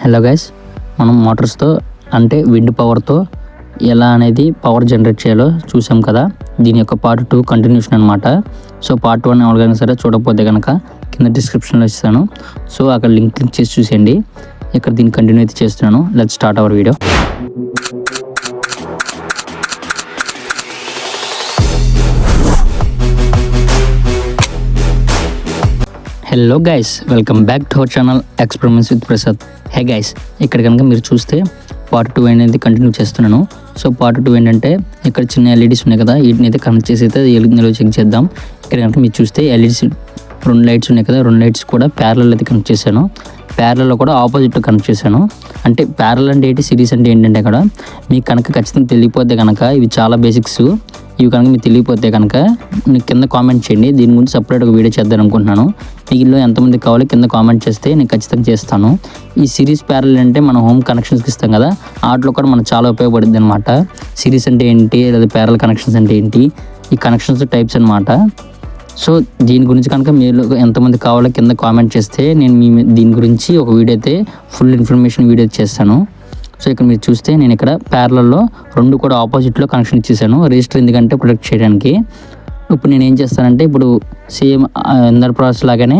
Hello guys, మనం మోటార్స్తో అంటే wind పవర్తో ఎలా అనేది పవర్ జనరేట్ చేయాలో చూసాం కదా. దీని యొక్క పార్ట్ 2 కంటిన్యూషన్ అనమాట. సో పార్ట్ 1 ఎవరికైనా సరే చూడకపోతే కనుక కింద డిస్క్రిప్షన్లో ఇస్తాను. సో అక్కడ లింక్ క్లిక్ చేసి చూసేయండి. ఇక్కడ దీన్ని కంటిన్యూ అయితే చేస్తున్నాను. Let's start our video. Hello guys, welcome back to our channel experiments with Prasad. Hey guys, ఇక్కడ కనుక మీరు చూస్తే పార్ట్ 2 అనేది కంటిన్యూ చేస్తున్నాను. సో పార్ట్ 2 ఏంటంటే ఇక్కడ చిన్న ఎల్ఈడీస్ ఉన్నాయి కదా, వీటిని అయితే కనెక్ట్ చేసి అయితే ఎలుగుతుందో చెక్ చేద్దాం. ఇక్కడ కనుక మీరు చూస్తే ఎల్ఈడీస్ 2 లైట్స్ ఉన్నాయి కదా, 2 లైట్స్ కూడా ప్యారలల్ అయితే కనెక్ట్ చేశాను. ప్యారలలో కూడా ఆపోజిట్ కనెక్ట్ చేశాను. అంటే ప్యారలల్ అంటే ఏంటి, సిరీస్ అంటే ఏంటంటే అక్కడ మీకు కనుక ఖచ్చితంగా తెలియపోతే కనుక ఇవి చాలా బేసిక్స్. ఇవి కనుక మీకు తెలియపోతే కనుక మీకు కింద కామెంట్ చేయండి. దీని గురించి సపరేట్ ఒక వీడియో చేద్దాం అనుకుంటున్నాను. మీలో ఎంతమంది కావాలో కింద కామెంట్ చేస్తే నేను ఖచ్చితంగా చేస్తాను. ఈ సిరీస్ ప్యారలల్ అంటే మనం హోమ్ కనెక్షన్స్కి ఇస్తాం కదా, వాటిలో కూడా మనకు చాలా ఉపయోగపడుతుంది అనమాట. సిరీస్ అంటే ఏంటి, లేదా ప్యారలల్ కనెక్షన్స్ అంటే ఏంటి, ఈ కనెక్షన్స్ టైప్స్ అనమాట. సో దీని గురించి కనుక మీరు ఎంతమంది కావాలో కింద కామెంట్ చేస్తే నేను దీని గురించి ఒక వీడియో అయితే ఫుల్ ఇన్ఫర్మేషన్ వీడియో చేస్తాను. సో ఇక్కడ మీరు చూస్తే నేను ఇక్కడ ప్యారలల్లో 2 కూడా ఆపోజిట్లో కనెక్షన్ ఇచ్చేసాను. రిజిస్టర్ ఎందుకంటే ప్రొటెక్ట్ చేయడానికి. ఇప్పుడు నేను ఏం చేస్తానంటే ఇప్పుడు సేమ్ అందరి ప్రాసెస్ లాగానే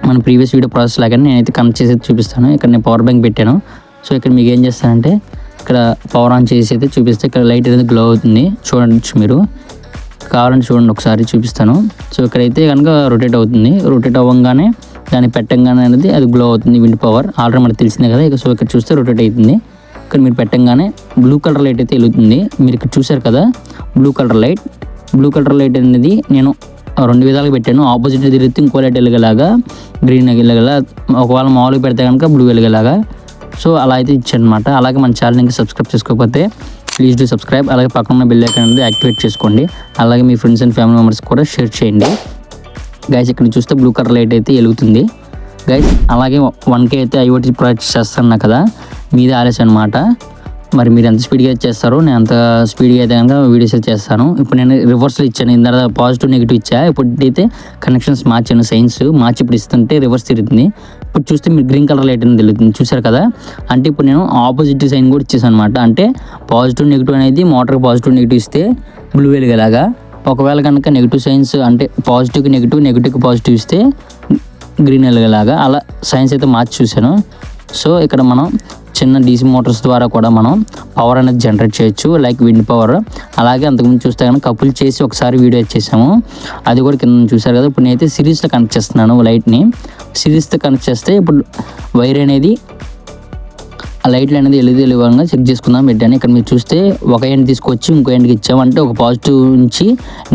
మన ప్రీవియస్ వీడియో ప్రాసెస్ లాగానే నేనైతే కనెక్ట్ చేసి చూపిస్తాను. ఇక్కడ నేను పవర్ బ్యాంక్ పెట్టాను. సో ఇక్కడ మీకు ఏం చేస్తానంటే ఇక్కడ పవర్ ఆన్ చేసి అయితే చూపిస్తే ఇక్కడ లైట్ అనేది గ్లో అవుతుంది. చూడండి, మీరు కావాలంటే చూడండి, ఒకసారి చూపిస్తాను. సో ఇక్కడైతే కనుక రొటేట్ అవుతుంది. రొటేట్ అవ్వగానే దాన్ని పెట్టంగానే అనేది అది గ్లో అవుతుంది. విండ్ పవర్ ఆల్రెడీ మనకు తెలిసిందే కదా. సో ఇక్కడ చూస్తే రొటేట్ అవుతుంది. ఇక్కడ మీరు పెట్టంగానే బ్లూ కలర్ లైట్ అయితే వెలుగుతుంది. మీరు ఇక్కడ చూసారు కదా blue colour light. Blue colour light అనేది నేను 2 విధాలుగా పెట్టాను. ఆపోజిట్ తిరిగితే ఇంకో లైట్ వెలిగేలాగా, గ్రీన్ వెలిగేలా, ఒకవేళ మామూలుగా పెడితే కనుక బ్లూ వెలిగేలాగా. సో అలా అయితే ఇచ్చానమాట. అలాగే మన ఛానల్ ఇంకా సబ్స్క్రైబ్ చేసుకోకపోతే ప్లీజ్ డూ సబ్స్క్రైబ్. అలాగే పక్కన బెల్ ఐకాన్ అనేది యాక్టివేట్ చేసుకోండి. అలాగే మీ ఫ్రెండ్స్ అండ్ ఫ్యామిలీ మెంబర్స్ కూడా షేర్ చేయండి. గైస్ ఇక్కడ చూస్తే బ్లూ కలర్ లైట్ అయితే వెలుగుతుంది గైస్. అలాగే 1K అయితే IoT ప్రాజెక్ట్ చేస్తాను కదా, మీదే ఆలస్యం అనమాట. మరి మీరు ఎంత స్పీడ్గా అయితే చేస్తారో నేను అంత స్పీడ్గా అయితే కనుక వీడియోస్ అయితే చేస్తాను. ఇప్పుడు నేను రివర్స్లో ఇచ్చాను, ఇందా పాజిటివ్ నెగిటివ్ ఇచ్చా. ఇప్పుడు అయితే కనెక్షన్స్ మార్చాను, సైన్స్ మార్చి ఇప్పుడు ఇస్తుంటే రివర్స్ తిరుగుతుంది. ఇప్పుడు చూస్తే మీరు గ్రీన్ కలర్ లైట్ అనేది తెలుగుతుంది, చూసారు కదా. అంటే ఇప్పుడు నేను ఆపోజిట్ సైన్ కూడా ఇచ్చేసాను అనమాట. అంటే పాజిటివ్ నెగిటివ్ అనేది మోటార్కి పాజిటివ్ నెగిటివ్ ఇస్తే బ్లూ వెలిగేలాగా, ఒకవేళ కనుక నెగిటివ్ సైన్స్ అంటే పాజిటివ్కి నెగిటివ్, నెగిటివ్కి పాజిటివ్ ఇస్తే గ్రీన్ వెలిగేలాగా అలా సైన్స్ అయితే మార్చి చూశాను. సో ఇక్కడ మనం చిన్న డీసీ మోటార్స్ ద్వారా కూడా మనం పవర్ అనేది జనరేట్ చేయొచ్చు, లైక్ విండ్ పవర్. అలాగే అంతకుముందు చూస్తే కనుక కపుల్ చేసి ఒకసారి వీడియో చేసాము, అది కూడా కింద చూసారు కదా. ఇప్పుడు నేనైతే సిరీస్లో కనెక్ట్ చేస్తున్నాను. లైట్ని సిరీస్తో కనెక్ట్ చేస్తే ఇప్పుడు వైర్ అనేది ఆ లైట్లు అనేది వెలుగుగా చెక్ చేసుకుందాం పెట్టాను. ఇక్కడ మీరు చూస్తే ఒక ఎండ్ తీసుకొచ్చి ఇంకో ఎండ్కి ఇచ్చాము. అంటే ఒక పాజిటివ్ నుంచి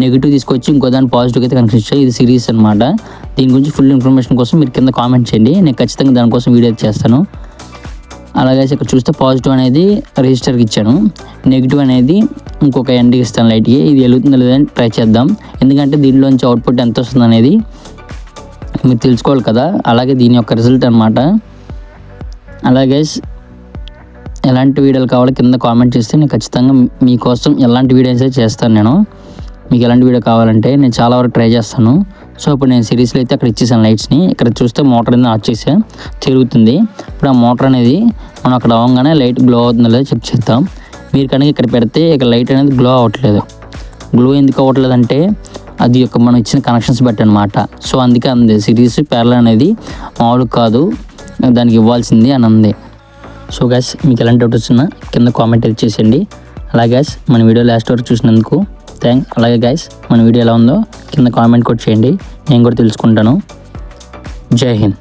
నెగిటివ్ తీసుకొచ్చి ఇంకో దాన్ని పాజిటివ్ అయితే కనెక్ట్ ఇచ్చాము. ఇది సిరీస్ అనమాట. దీని గురించి ఫుల్ ఇన్ఫర్మేషన్ కోసం మీరు కింద కామెంట్ చేయండి, నేను ఖచ్చితంగా దానికోసం వీడియో చేస్తాను. అలాగే ఇక్కడ చూస్తే పాజిటివ్ అనేది రిజిస్టర్కి ఇచ్చాను, నెగిటివ్ అనేది ఇంకొక ఎండ్కి ఇస్తాను లైట్కి. ఇది వెలుగుతుందో లేదని ట్రై చేద్దాం, ఎందుకంటే దీనిలోంచి అవుట్పుట్ ఎంత వస్తుంది అనేది మీరు తెలుసుకోవాలి కదా. అలాగే దీని యొక్క రిజల్ట్ అనమాట. అలాగే ఎలాంటి వీడియోలు కావాలో కింద కామెంట్ చేస్తే నేను ఖచ్చితంగా మీకోసం ఎలాంటి వీడియోస్ అయితే చేస్తాను. నేను మీకు ఎలాంటి వీడియో కావాలంటే నేను చాలా వరకు ట్రై చేస్తాను. సో ఇప్పుడు నేను సిరీస్లో అయితే అక్కడ ఇచ్చేసాను లైట్స్ని. ఇక్కడ చూస్తే మోటార్ అనేది ఆఫ్ చేసా, తిరుగుతుంది. ఇప్పుడు ఆ మోటార్ అనేది మనం అక్కడ అవ్వగానే లైట్ గ్లో అవుతుందో లేదో చెక్ చేద్దాం. మీరు కనుక ఇక్కడ పెడితే ఇక్కడ లైట్ అనేది గ్లో అవ్వట్లేదు. గ్లో ఎందుకు అవ్వట్లేదు అంటే అది యొక్క మనం ఇచ్చిన కనెక్షన్స్ బట్టి అనమాట. సో అందుకే అంది సిరీస్ ప్యారలల్ అనేది మామూలు కాదు, దానికి ఇవ్వాల్సింది అని అంది. సో గ్యాస్ మీకు ఎలాంటి డౌట్ వచ్చినా కింద కామెంట్ అయితే చేసేయండి. అలాగే గ్యాస్ మన వీడియో లాస్ట్ వరకు చూసినందుకు థ్యాంక్స్. అలాగే గైస్ మన వీడియో ఎలా ఉందో కింద కామెంట్ కూడా చేయండి, నేను కూడా తెలుసుకుంటాను. జై హింద్.